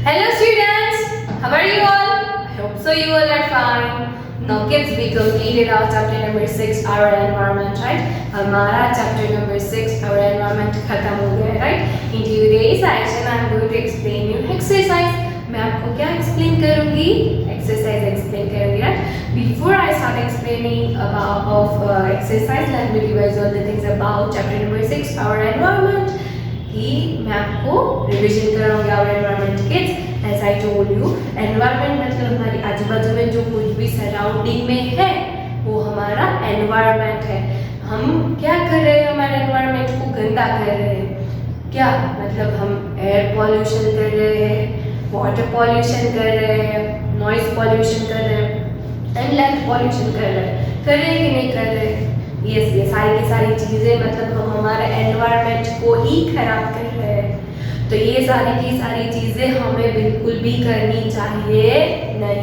Hello students, how are you all? I hope so you all are fine. Now kids, we completed our chapter number 6, our environment, right? हमारा chapter number 6, our environment खत्म हो गया, right? In today's session, I am going to explain you exercise. मैं आपको क्या explain करूँगी? Exercise explain करूँगी, right? Before I start explaining about exercise, let me revise all the things about chapter number 6, our environment. कि मैं आपको revision कराऊंगी our environment kids as I told you environment मतलब हमारी आजू बाजू में जो कुछ भी सराउंडिंग में है वो हमारा एनवायरनमेंट है। हम क्या कर रहे हैं, हमारे एनवायरनमेंट को गंदा कर रहे हैं। क्या मतलब हम एयर पॉल्यूशन कर रहे हैं, वाटर पॉल्यूशन कर रहे हैं, नॉइज पॉल्यूशन कर रहे हैं एंड लैंड पॉल्यूशन कर रहे हैं। कर रहे हैं कि नहीं कर रहे? यस, ये सारी की सारी चीज़ें मतलब हम हमारे एनवायरनमेंट को ही खराब कर रहे हैं। तो ये सारी की सारी चीज़ें हमें बिल्कुल भी करनी चाहिए नहीं,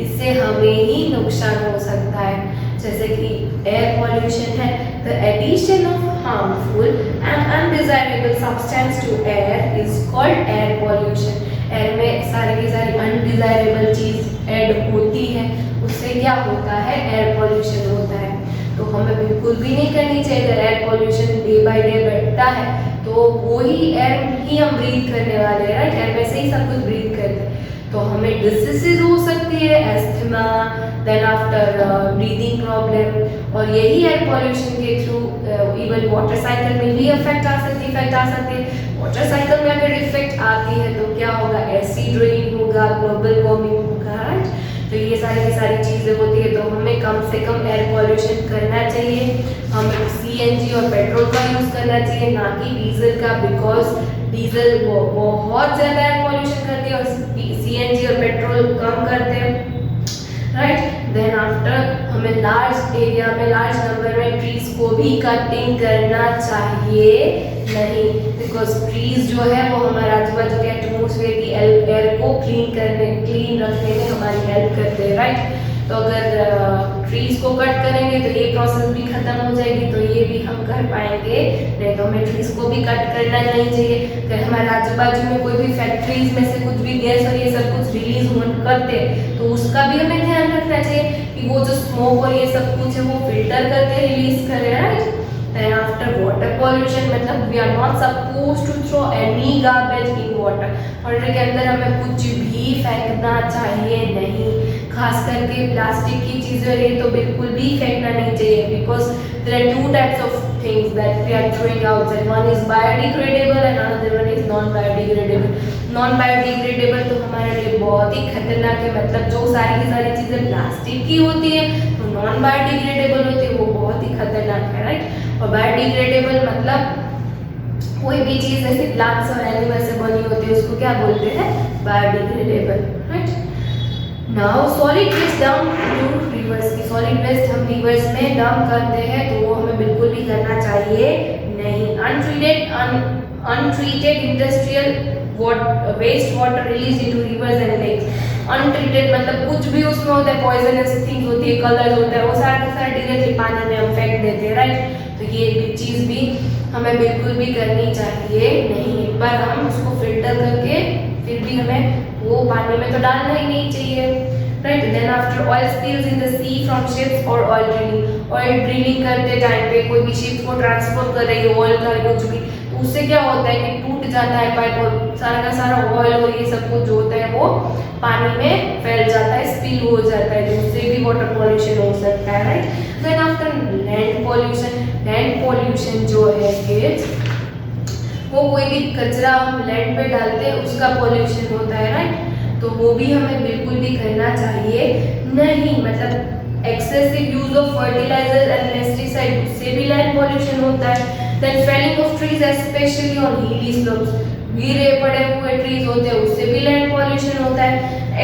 इससे हमें ही नुकसान हो सकता है। जैसे कि एयर पॉल्यूशन है, the addition of harmful and undesirable substance to air is called air pollution. Air में सारी की सारी अनडिजायरेबल चीज़ ऐड होती है, उससे क्या होता है, एयर पॉल्यूशन होता है। तो हमें बिल्कुल भी नहीं करनी चाहिए। अगर air pollution day by day बढ़ता है तो वही एयर ही हम ब्रीथ करने वाले हैं, राइट? एयर में से ही सब कुछ ब्रीथ करते हैं, तो हमें डिसीजेज हो सकती है, asthma, then after breathing problem. और यही एयर पॉल्यूशन के थ्रू इवन वाटर साइकिल में भी इफेक्ट आ सकती है। वाटर साइकिल में अगर इफेक्ट आती है तो क्या होगा, एसिड रेन होगा, ग्लोबल वार्मिंग होगा, राइट? तो ये सारी की सारी चीज़ें होती है। तो हमें कम से कम एयर पॉल्यूशन करना चाहिए। हमें सीएनजी और पेट्रोल का यूज़ करना चाहिए, ना कि डीजल का, बिकॉज डीजल वो बहुत ज़्यादा एयर पॉल्यूशन करती है और सीएनजी और पेट्रोल कम करते हैं, राइट? देन आफ्टर हमें लार्ज एरिया में, लार्ज नंबर में ट्रीज को भी कटिंग करना चाहिए नहीं, बिकॉज ट्रीज जो है वो हमारे आजू बाजू के एटमोसफेयर की एयर को क्लीन रखने में हमारी हेल्प करते हैं, राइट? तो अगर ट्रीज को कट करेंगे तो ये प्रोसेस भी खत्म हो जाएगी, तो ये भी हम कर पाएंगे नहीं। तो हमें ट्रीज को भी कट करना नहीं चाहिए। अगर हमारे आजू बाजू में कोई भी फैक्ट्रीज में से कुछ भी गैस और ये सब कुछ रिलीज करते तो उसका भी हमें ध्यान रखना चाहिए कि वो जो स्मोक और ये सब कुछ है वो फिल्टर करके रिलीज करे, right? Then after water pollution मतलब we are not supposed to throw any garbage in water। Water के अंदर हमें कुछ भी फेंकना चाहिए नहीं, खास करके प्लास्टिक की चीज़ें ये तो बिल्कुल भी फेंकना नहीं चाहिए, because there are two types of things that we are throwing outside. One is biodegradable and another one is non-biodegradable। non-biodegradable तो हमारे लिए बहुत ही खतरनाक है। मतलब जो सारी की सारी चीज़ें प्लास्टिक की होती है तो non-biodegradable होती है, वो बहुत ही खतरनाक है, राइट? और बायोडिग्रेडेबल मतलब कोई भी चीज़ ऐसे प्लांट्स और एनिमल से बनी होती है उसको क्या बोलते हैं, biodegradable, right? Now solid waste dump to rivers की सॉलिड वेस्ट हम रिवर्स में डंप करते हैं तो वो हमें बिल्कुल भी करना चाहिए नहीं। Untreated industrial waste water release into rivers and lakes. Untreated मतलब कुछ भी उसमें होता है, पॉइजनस थिंग्स होती है, कलर्स होता है, वो सारा का सारा डायरेक्टली पानी में हम फेंक देते हैं, राइट? तो ये भी चीज़ भी हमें बिल्कुल भी करनी चाहिए नहीं। एक बार हम उसको फिल्टर करके फिर भी हमें वो पानी में तो डालना ही नहीं चाहिए, right? Then after oil spills in the sea from ships और ऑयल ड्रिलिंग करते टाइम पे कोई भी शिप को ट्रांसपोर्ट कर रही है ऑयल का कुछ भी, तो उससे क्या होता है कि टूट जाता है पाइप और सारा का सारा ऑयल और ये सब कुछ जो होता है वो पानी में फैल जाता है, स्पिल हो जाता है, जिससे भी वाटर पॉल्यूशन हो सकता है, right? Then after land pollution जो है किड्स, वो कोई भी कचरा हम लैंड पे डालते हैं उसका पॉल्यूशन होता है, राइट? तो वो भी हमें बिल्कुल भी करना चाहिए नहीं। मतलब excessive use of fertiliser and pesticide, उससे भी लैंड पॉल्यूशन होता है। Then felling of trees specially on hilly slopes, गिरे पड़े हुए ट्रीज होते हैं उससे भी लैंड पॉल्यूशन होता है।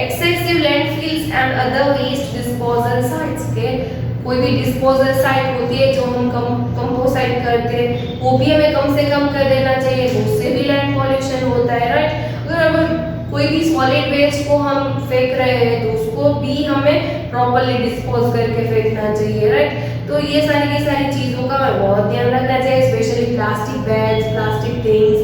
Excessive landfills and other waste disposal sites के, कोई भी डिस्पोजल साइट होती है जो हम कंपोसाइट करते हैं वो भी हमें कम से कम कर देना चाहिए, उससे भी लैंड पॉल्यूशन होता है, राइट? अगर कोई भी सॉलिड वेस्ट को हम फेंक रहे हैं तो उसको भी हमें प्रॉपर्ली डिस्पोज करके फेंकना चाहिए, राइट? तो ये सारी की सारी चीज़ों का हमें बहुत ध्यान रखना चाहिए, specially plastic bags, plastic things,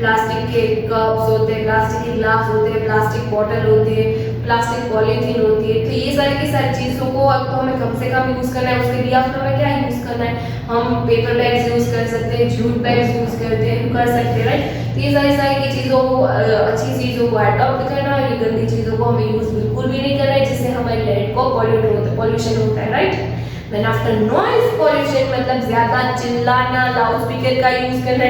plastic के कप्स होते हैं, प्लास्टिक के ग्लास होते हैं, प्लास्टिक बॉटल होती है, प्लास्टिक पॉलीथीन होती है। तो ये सारी की सारी चीज़ों को अब तो हमें कम से कम यूज़ करना है। उसके लिए आपको हमें क्या यूज़ करना है, हम पेपर बैग्स यूज़ कर सकते हैं, जूट बैग्स यूज़ कर सकते हैं, राइट। तो ये सारी की चीज़ों को अच्छी चीज़ों को अडॉप्ट करना है, ये गंदी चीज़ों को हमें यूज़ बिल्कुल भी नहीं करना है जिससे हमारे लैंड को पॉल्यूशन होता है, right. Then after noise pollution मतलब ज़्यादा चिल्लाना, लाउड स्पीकर का यूज़ करना,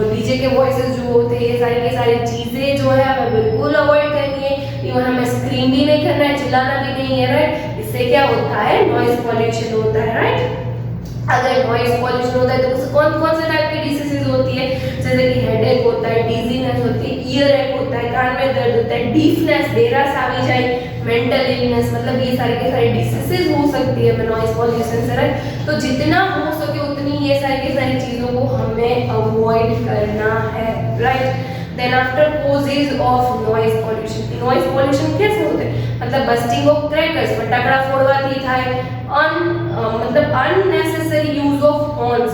डीजे के वॉइसेस जो होते हैं, ये सारी चीज़ें जो है हमें बिल्कुल अवॉइड करनी है। इवन हमें स्क्रीन भी नहीं करना है, चिल्लाना भी नहीं है, राइट। इससे क्या होता है, नॉइज पॉल्यूशन होता है, राइट। अगर नॉइज पॉल्यूशन होता है तो उससे कौन कौन से टाइप की डिसीजेज होती है, जैसे कि हेडेक होता है, डिजीनेस होती है, ईयर एक होता है, कान में दर्द होता है, डीफनेस, बेरस आ जाए, मेंटल इलनेस, मतलब ये सारी के सारी डिसीजेज हो सकती है नॉइज पॉल्यूशन से, राइट। तो जितना हो सके उतनी ये सारी की सारी चीज़ों को हमें अवॉइड करना है, right. Then after causes of noise pollution, noise pollution कैसे होते हैं, मतलब बस्टिंग ऑफ क्रैकर्स, फटाकड़ा फोड़वाથી થાય, मतलब unnecessary use of horns,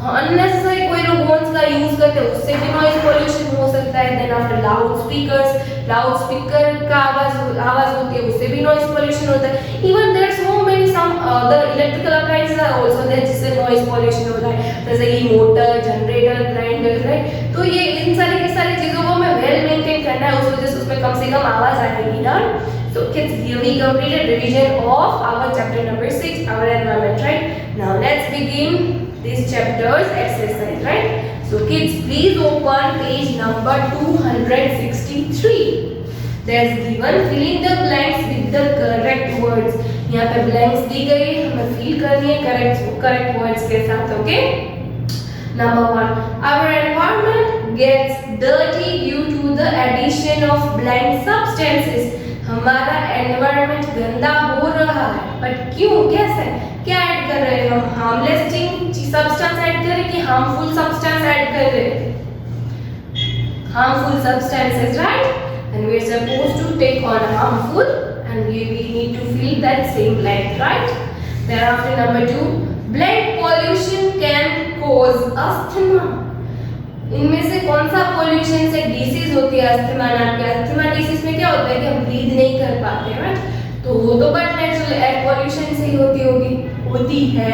unnecessary कोई लोग हॉर्न्स का यूज करते हैं उससे भी नॉइज पॉल्यूशन हो सकता है। देन आफ्टर लाउड स्पीकर का आवाज होती है उससे भी नॉइज पॉल्यूशन होता है। Even there so many some other electrical appliances are also there जिससे नॉइज पॉल्यूशन होता है, जैसे कि मोटर, जनरेटर, ग्राइंडर, राइट। तो ये इन सारी की सारी चीजों को हमें वेल मेंटेन करना है, उस वजह से उसमें कम से कम आवाज आएगी ना। So kids, here we completed revision of our chapter number 6, our environment, right? Now let's begin this chapter's exercise, right? So kids, please open page number 263. There's given fill in the blanks with the correct words. यहाँ पे blanks दी गई, हमें fill करनी है correct words के साथ, okay? Number 1, our environment gets dirty due to the addition of blank substances. हमारा environment गंदा हो रहा है, बट क्यों, कैसे, क्या ऐड कर रहे हैं हम, हार्मलेस सब्सटेंस ऐड कर रहे हैं कि हार्मफुल सब्सटेंस ऐड कर रहे हैं, harmful substances, right. And we are supposed to take on harmful and we need to fill that same blank, right. Then after number 2, blank pollution can cause asthma. इनमें से कौन सा pollution से disease होती है, अस्थमा नाम की। Asthma disease में क्या होता है कि हम ब्रीथ नहीं कर पाते हैं, राइट। तो वो तो बट नेचुरल एयर पॉल्यूशन से ही होती है।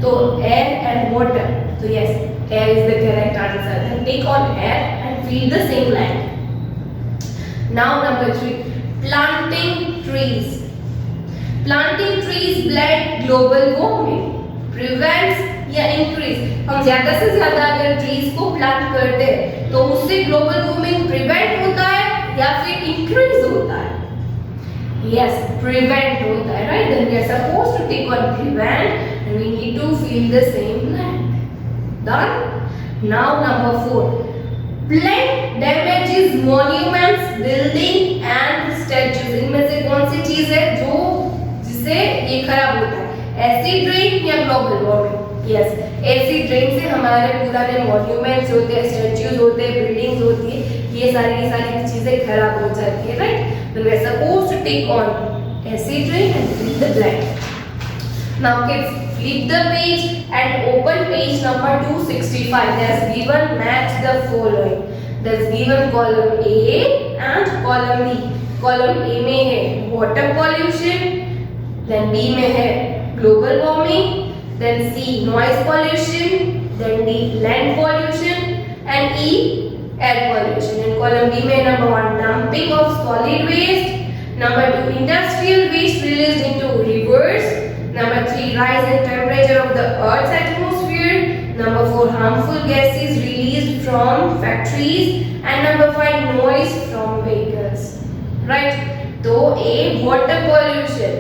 तो एयर एंड वाटर, तो yes, air is the correct answer. Then take on air and feel the same blank. Now number 3, planting trees. Planting trees blank global warming, prevents या increase. हम ज्यादा से ज्यादा अगर ट्रीज को प्लांट करते हैं तो उससे ग्लोबल वार्मिंग प्रिवेंट होता है या फिर इंक्रीज होता है, यस, प्रिवेंट होता है, right. Then we are supposed to take on prevent and we need to feel the same blank. Done. Now number 4, plant damages monuments, building and statues. इनमें से कौन सी चीज है जो जिससे ये खराब होता है, एसिड रेन या global warming? Yes, acid rain से हमारे पुराने मॉन्यूमेंट्स होते हैं, स्टैच्यूज होते हैं, बिल्डिंग्स होती है, ये सारी चीजें खराब हो जाती है, right. Then we are supposed to take on acid rain and fill the blank. Now kids, flip the page and open page number 265. There's given match the following. There's given column A and column B. column A में है water pollution, then B में है global warming, then C noise pollution, then D land pollution and E air pollution. And column B में number 1 dumping of solid waste, number 2 industrial waste released into rivers, number 3 rise in temperature of the earth's atmosphere, number 4 harmful gases released from factories, and number 5 noise from vehicles, right. तो A water pollution,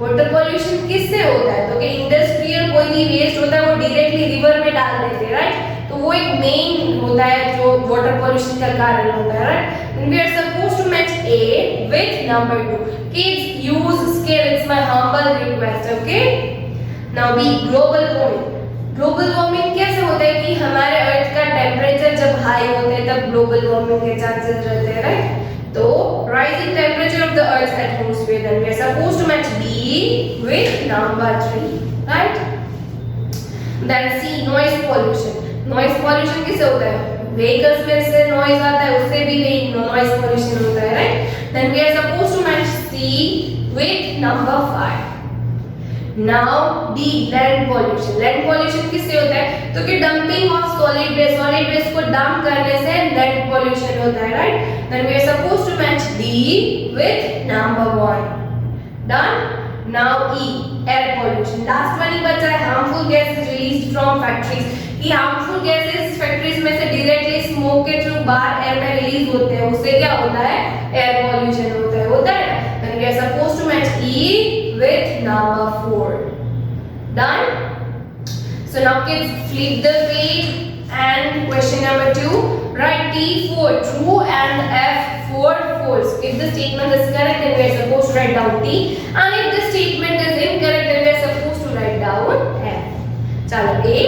water pollution किससे होता है, तो कि industrial कोई भी waste होता है वो डायरेक्टली रिवर में डाल देते हैं, राइट। तो वो एक मेन होता है जो वाटर पॉल्यूशन का कारण होता है, right. And we are supposed to match A with number 2. Kids use scale, it's my humble request, okay. Now B global warming. Global warming कैसे होता है कि हमारे अर्थ का टेम्परेचर जब हाई होता है तब ग्लोबल वार्मिंग के चांसेस रहते हैं, राइट। तो rising temperature of the earth's atmosphere, then we are supposed to match B with number 3, right. Then C noise pollution. noise pollution किससे होता है, व्हीकल्स में से नॉइज आता है उससे भी नॉइज पॉल्यूशन होता है, right. Then we are suppose to match C with number 5। Now D land pollution. Land pollution किससे होता है? तो कि डंपिंग ऑफ सॉलिड वेस्ट को डंप करने से लैंड पॉल्यूशन होता है, right. Then we are suppose to match D with number 1। Done. Now E air pollution. Last one ही बचा है harmful gases released from factories. कि हार्मफुल गैसेस फैक्ट्रीज में से डायरेक्टली स्मोक के थ्रू बाहर एयर में रिलीज होते हैं, उससे क्या होता है? एयर पॉल्यूशन होता है। Then we are suppose to match E with number 4. Done? So now kids flip the page and question number 2. Write T4 true and F4 false. If the statement is correct, then we are supposed to write down T. And if the statement is incorrect, then we are supposed to write down F. Chalo A.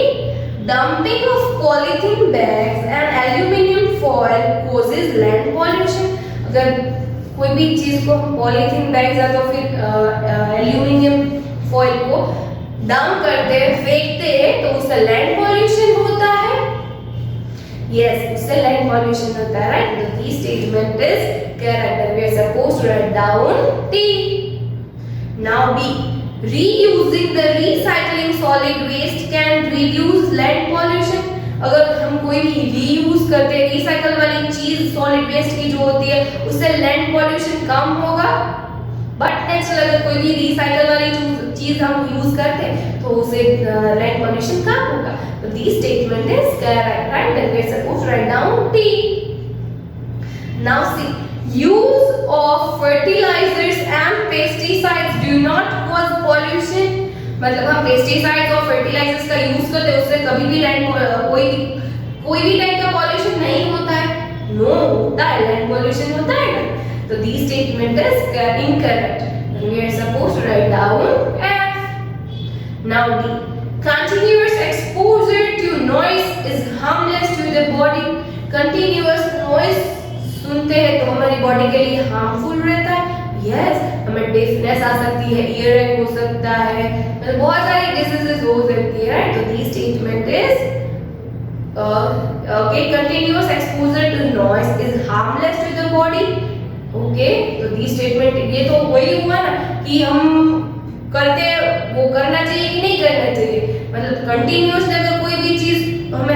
Dumping of polythene bags and aluminum foil causes land pollution. अगर कोई भी चीज को हम polythene bags या तो फिर aluminium foil को डंप करते हैं, फेंकते हैं, तो उससे लैंड पॉल्यूशन होता है। यस, उससे लैंड पॉल्यूशन होता है, राइट। तो this statement is correct. We are supposed to write down T. Now B reusing the recycling solid waste can reduce land pollution. अगर हम कोई भी रीयूज करते हैं, रिसाइकल वाली चीज सॉलिड वेस्ट की जो होती है, उससे लैंड पॉल्यूशन कम होगा। बट नेक्स्ट अगर कोई भी रिसाइकल वाली चीज हम यूज करते हैं तो उससे लैंड पॉल्यूशन कम होगा। तो this statement is correct, right. Then we are supposed to write down T. Now C use of fertilizers and pesticides do not cause pollution. मतलब हम पेस्टिसाइड्स और फर्टिलाइजर्स का यूज करते हैं, उससे कभी भी लैंड कोई भी टाइप का पॉल्यूशन नहीं होता है। नो, होता है, लैंड पॉल्यूशन होता है ना। तो this statement is incorrect. Then we are supposed to write down F. Now D continuous exposure to noise is harmless to the body. Continuous noise सुनते हैं तो हमारी बॉडी के लिए हार्मफुल रहता है। यस, हमें डिफनेस आ सकती है, ईयरिंग हो सकता है, मतलब बहुत सारी डिजीजेस हो सकती है, राइट। तो this statement is okay, continuous exposure to noise is harmless to the body. Okay, तो दिस स्टेटमेंट ये तो वही हुआ ना कि हम करते हैं, वो करना चाहिए कि नहीं करना चाहिए। मतलब कंटीन्यूअसली अगर कोई भी चीज हमें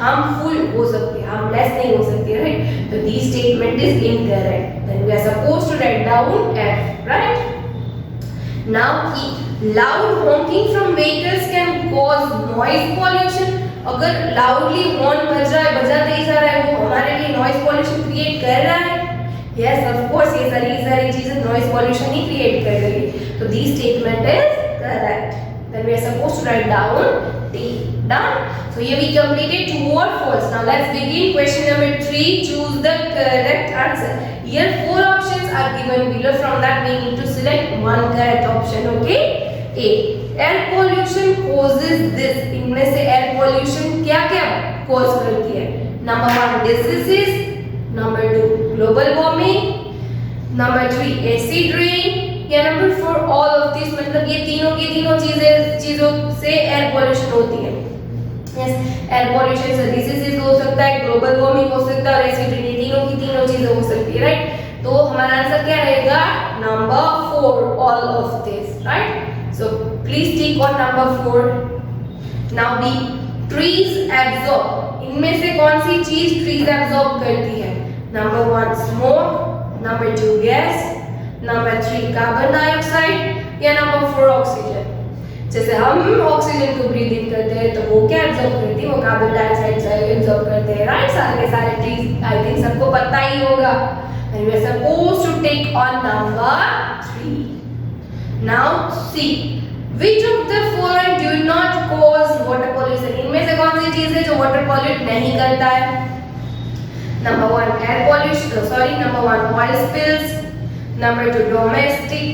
हार्मफुल हो सकती है, हार्मलेस नहीं हो सकती है, राइट। तो this statement is incorrect. Then we are supposed to write down F, right. Now की loud honking from vehicles can cause noise pollution. अगर लाउडली हॉर्न बजाते ही जा रहा है, वो हमारे लिए नॉइज पॉल्यूशन क्रिएट कर रहा है। यस, ऑफ कोर्स ये सारी चीजें नॉइज पॉल्यूशन ही क्रिएट कर रही है। तो this statement is correct. Then we are supposed to write down T. Done. So here we completed true or false. Now let's begin question number 3. Choose the correct answer. Here 4 options are given below. From that we need to select one correct option. Okay. A. Air pollution causes this. इनमें से air pollution क्या-क्या cause करती है? Number 1 diseases. Number 2 global warming. Number 3 acid rain. या number 4 all of this. मतलब ये तीनों की तीनों चीजों से air pollution होती है। Yes, एयर पॉल्यूशन से डिसीजेस हो सकता है, ग्लोबल वार्मिंग हो सकता है और एसिड रेन, तीनों की तीनों चीजें हो सकती है, राइट। तो हमारा आंसर क्या रहेगा? Number 4 all of this, right. So please tick on number 4। Now B trees absorb. इनमें से कौन सी चीज ट्रीज एब्जॉर्ब करती है? Number 1 smoke, number 2 gas, number 3 carbon dioxide या नंबर 4 ऑक्सीजन। जैसे हम ऑक्सीजन को ब्रीथ इन करते हैं तो वो क्या एब्जॉर्ब करती है? वो कार्बन डाइऑक्साइड एब्जॉर्ब करते हैं, राइट। सारे के सारे ट्रीज आई थिंक सबको पता ही होगा। And we are supposed to take on number 3। Now C which of the following do not cause water pollution. इनमें से कौन सी चीज है जो वाटर पॉल्यूट नहीं करता है? Number 1 air pollution, number 1 oil spills, number 2 domestic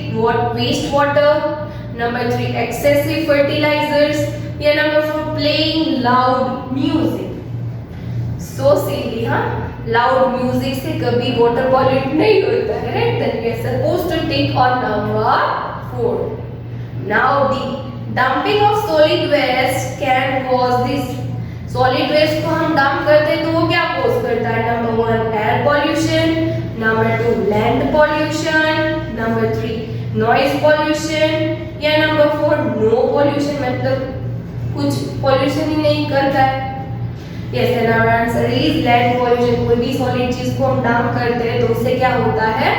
waste water, Number 3 excessive fertilizers या number 4 playing loud music। So silly, हाँ? Loud music से कभी water pollute नहीं होता है, right? Then we are supposed to take on number 4. Now D, dumping of solid waste can cause this solid waste को हम dump करते हैं तो वो क्या कॉज करता है? Number 1 air pollution, number 2 land pollution, number 3 noise pollution, या नंबर 4 नो पॉल्यूशन, मतलब कुछ पॉल्यूशन ही नहीं करता है। Yes, then our answer is land pollution. कोई भी सॉलिड चीज को हम डंप करते हैं तो उससे क्या होता है?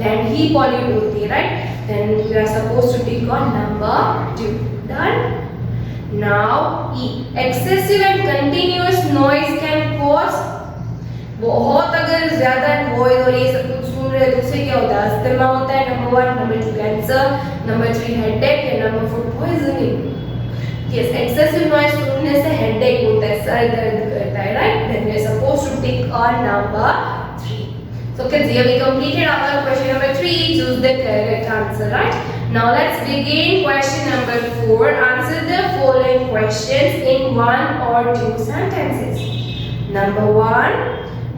लैंड ही पॉल्यूट होती है, right? Then we are supposed to tick on number 2. Done. Now E. Excessive and continuous noise can cause, बहुत अगर ज्यादा नॉइज और ये सब कुछ सुन रहे हैं तो उससे क्या होता है? अस्थमा होता है, number 1, number 2 cancer, number 3 headache, and number 4 poisoning. Yes, excessive noise सुनने से हेडेक होता है, सर दर्द करता है, right? Then we are supposed to tick on number 3. So kids, here we completed our question number 3. Choose the correct answer, right? Now let's begin question number 4. Answer the following questions in 1 or 2 sentences. Number 1.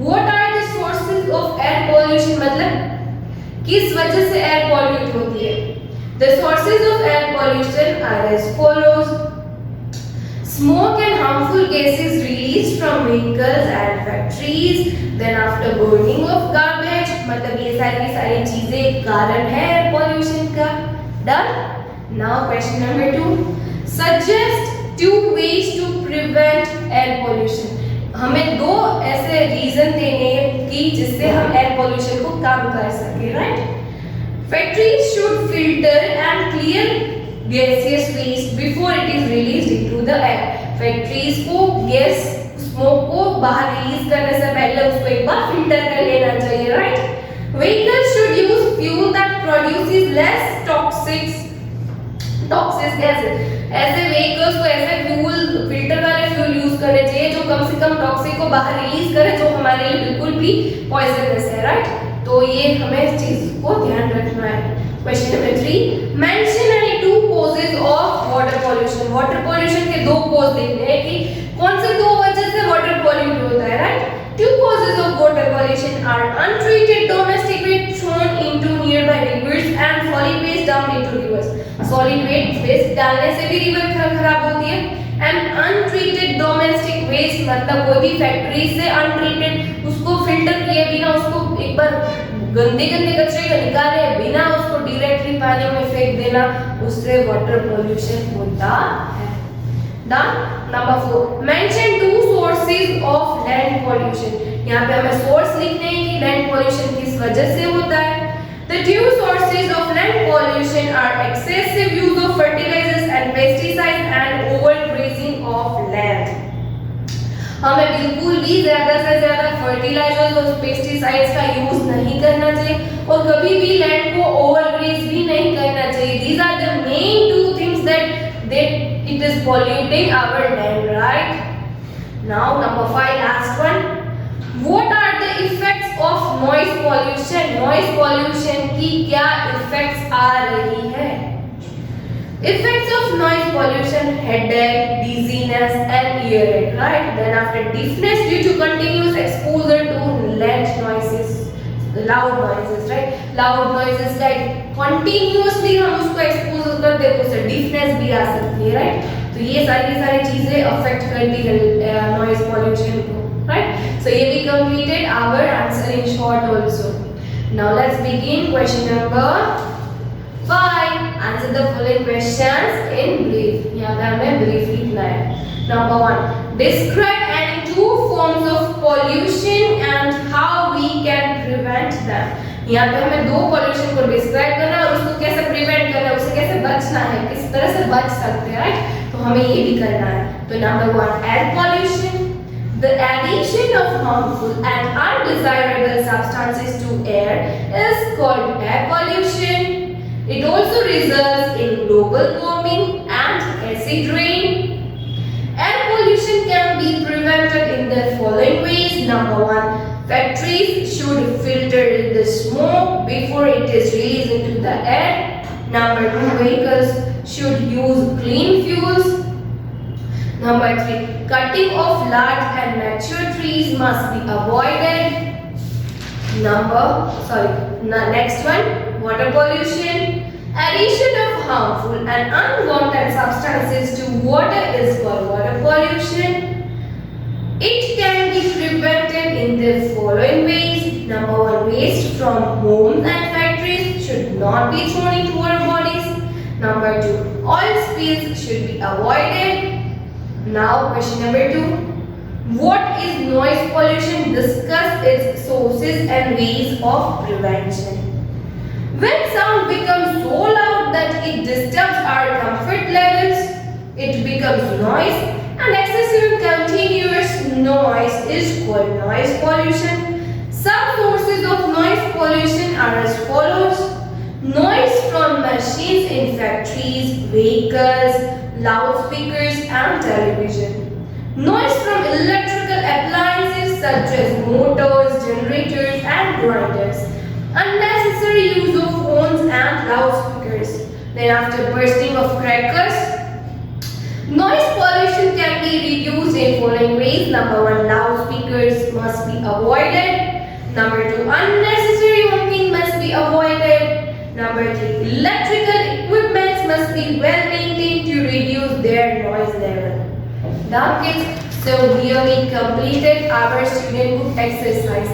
What are the sources of air pollution? मतलब किस वजह से air pollute होती है? The sources of air pollution are as follows. Smoke and harmful gases released from vehicles and factories. Then after burning of garbage, मतलब ये सारी चीजें कारण है air pollution का. Done. Now question number 2. Suggest 2 ways to prevent air pollution. हमें 2 ऐसे reason देने कि जिससे हम एयर पोल्यूशन को कम कर सके, right? Factories should filter and clear gaseous waste before it is released into the air. Factories को गैस स्मोक को बाहर रिलीज करने से पहले उसको एक बार फिल्टर कर लेना चाहिए, right? Vehicles should use fuel that produces less toxic gases. ऐसे vehicles को ऐसे फ्यूल फिल्टर वाले फ्यूल यूज करने चाहिए जो कम से कम टॉक्सिक को बाहर रिलीज करे, जो हमारे लिए बिल्कुल भी पॉइजनस है, राइट? तो ये हमें इस चीज को ध्यान रखना है. Question number 3. Mention any 2 causes of water pollution. Water pollution के 2 कॉज देखने हैं कि कौन से 2 वजह से वाटर पॉल्यूट होता है, right? 2 causes of water pollution are untreated domestic waste thrown into nearby rivers and solid waste dumped into rivers. Solid waste डालने से भी रिवर खराब होती है. And untreated domestic waste मतलब कोई भी फैक्ट्री से untreated, उसको फिल्टर किए बिना, उसको एक बार गंदे कचरे को निकाले बिना उसको डायरेक्टली पानी में फेंक देना, उससे वाटर पोल्यूशन होता है. Done. Number 4. Mention 2 sources of land pollution. यहाँ पे हमें सोर्स लिखने हैं कि लैंड पोल्यूशन किस वजह से होता है. The 2 sources of land pollution are excessive use of fertilizers and pesticides and overgrazing of land. हमें बिल्कुल भी ज्यादा से ज्यादा फर्टिलाइजर्स और पेस्टिसाइड्स का यूज नहीं करना चाहिए और कभी भी लैंड को ओवरग्रेज भी नहीं करना चाहिए. These are the main 2 things that it is polluting our land, right? Now number 5, last one. What are the effects of noise pollution? Noise pollution की क्या effects आ रही है? Effects of noise pollution: headache, dizziness and earache, right? Then after deafness due to continuous exposure to loud noises, right? Loud noises like continuously हम उसको expose करते हैं तो उससे deafness भी आ सकती है, right? तो ये सारी चीजें affect करती है noise pollution को, right? So ये भी completed our answer in short also. Now let's begin question number 5. Answer the following questions in brief. यहाँ पे हमें brief लिखना है. Number 1. Describe any 2 forms of pollution and how we can prevent them. यहाँ पे हमें 2 pollution को describe करना है और उसको कैसे prevent करना है, उससे कैसे बचना है, किस तरह से बच सकते हैं, right? तो हमें ये भी करना है. तो number 1, air pollution. The addition of harmful and undesirable substances to air is called air pollution. It also results in global warming and acid rain. Air pollution can be prevented in the following ways. Number 1, factories should filter the smoke before it is released into the air. Number 2, vehicles should use clean fuels. Number 3, cutting of large and mature trees must be avoided. Next one, water pollution. Addition of harmful and unwanted substances to water is called water pollution. It can be prevented in the following ways. Number one, waste from homes and factories should not be thrown into our bodies. Number two, oil spills should be avoided. Now question number two, what is noise pollution? Discuss its sources and ways of prevention. When sound becomes so loud that it disturbs our comfort levels, it becomes noise, and excessive and continuous noise is called noise pollution. Some sources of noise pollution are as follows. Noise from machines in factories, vehicles, loudspeakers and television. Noise from electrical appliances such as motors, generators and grinders. Unnecessary use of phones and loudspeakers. Then after bursting of crackers, noise pollution can be reduced in following ways. Number one, loudspeakers must be avoided. Number two, unnecessary honking must be avoided. Number three, electrical equipments must be well maintained to reduce their noise level. Now kids, so here we completed our student book exercise,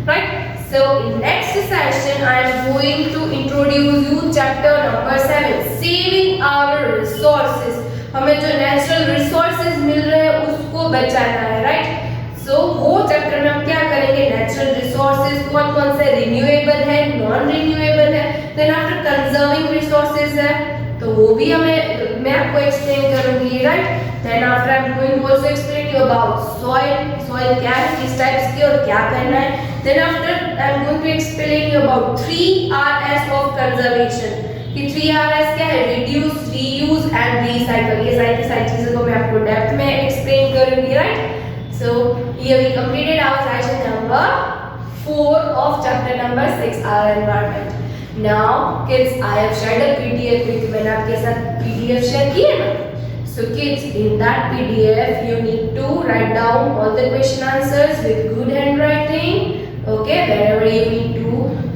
right? So in next session I am going to introduce you chapter number 7, saving our resources. हमें जो natural resources मिल रहे हैं उसको बचाना है, right? सो वो chapter में हम क्या करेंगे, नेचुरल रिसोर्सेज कौन कौन से रिन्यूएबल है, नॉन रिन्यूएबल है, देन आफ्टर कंजर्विंग रिसोर्सेज है तो वो भी मैं आपको एक्सप्लेन करूंगी, right? Then after I am going also explain you about soil क्या है, किस टाइप्स की और क्या करना है. Then after I am going to explain you about 3Rs of conservation. कि 3Rs क्या है, रिड्यूस, रीयूज एंड रिसाइकल. ये सारी चीजों को मैं आपको डेप्थ में एक्सप्लेन करूंगी, right? So here we completed our session number 4 of chapter number 6 our environment. Now kids I have shared a PDF with, मैंने आपके साथ पीडीएफ शेयर की है ना. So kids, in that PDF you need to write down all the question answers with good handwriting. Okay, wherever you need to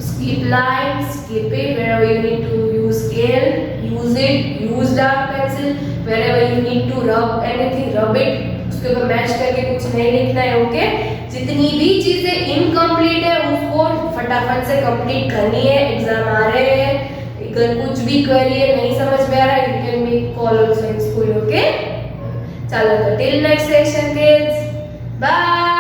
skip lines, skip it. Wherever you need to use scale, use it. Use dark pencil. Wherever you need to rub anything, rub it. उसके ऊपर match करके कुछ नहीं लिखना है. Okay, जितनी भी चीजें इनकम्प्लीट है उसको फटाफट से कंप्लीट करनी है. एग्जाम आ रहे हैं, अगर कुछ भी करिए नहीं समझ में आ रहा है, you can make call also in school. Okay, चलो तो till next session kids, bye.